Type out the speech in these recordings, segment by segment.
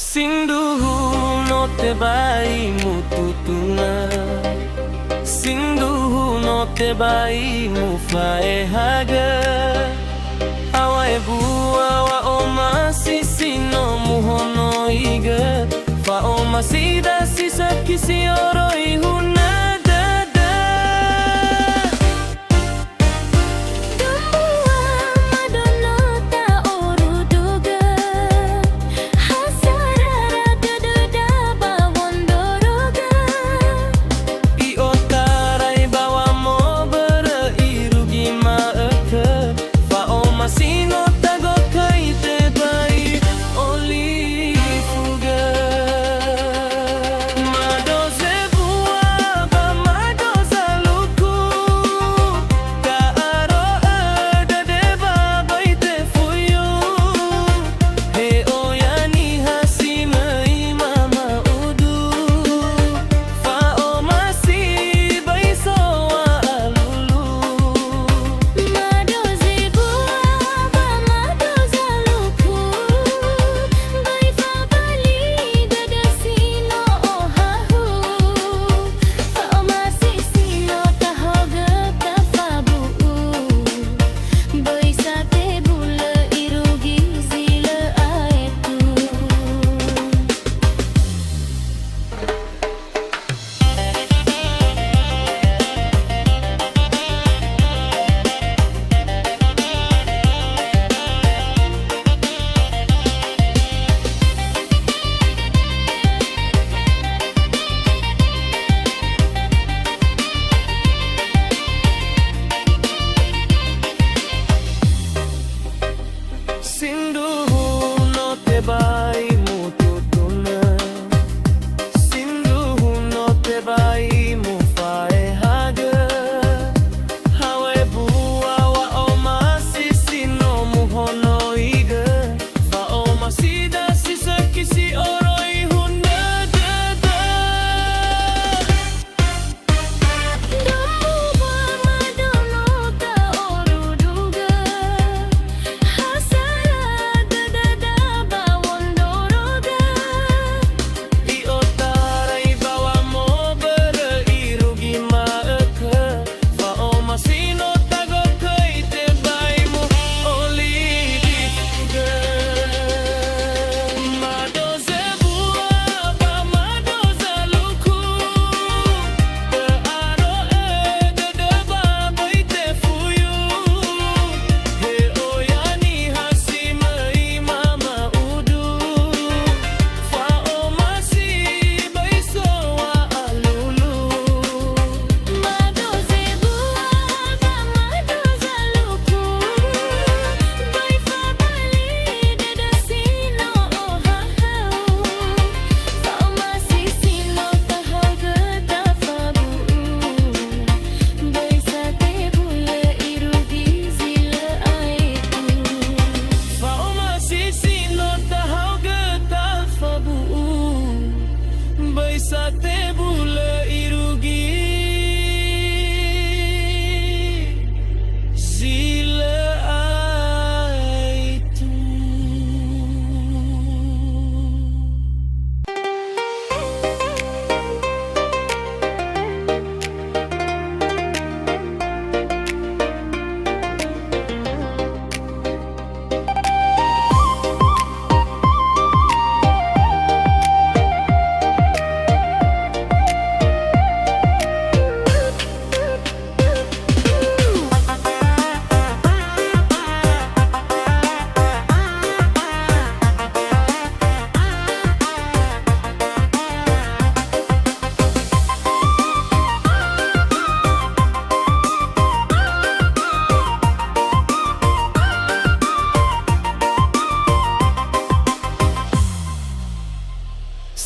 Sinduhu no te bai mututuna, Sinduhu no te bai mufae haga. Awa e bua wa oma sisi no muhono iga. Fa oma sida sisa kisi oro ihuna. Sinduhu no te bai mututuna, Sinduhu no te bai mufae haga. Hawe bua wa oma sisi no muhono iga. Fa oma sida sisa kisi oro ihuna da da. Sate bula irugi zila aitu.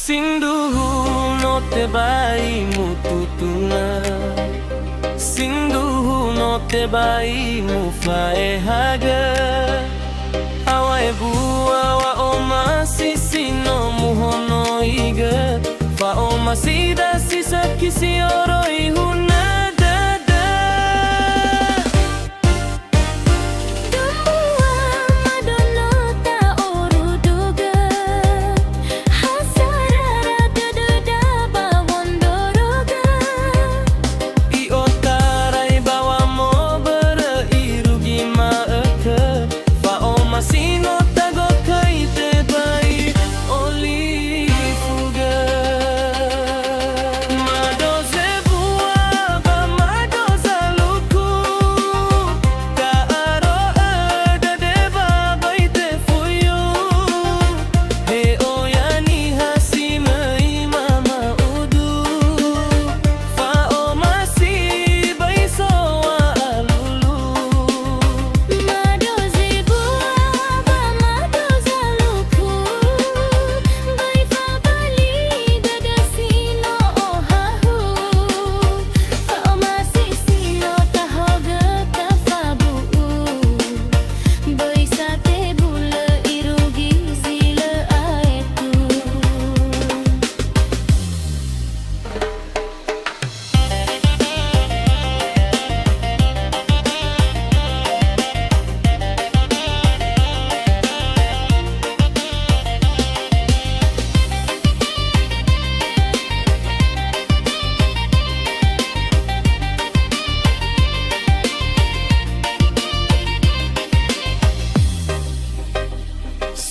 Sinduhu no te bai mututuna, Sinduhu no te bai mufae haga. Awa e bua wa oma sisi no muhono iga. Fa oma sida sisa kisi oro ihuna.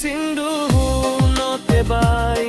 Sindu no te vai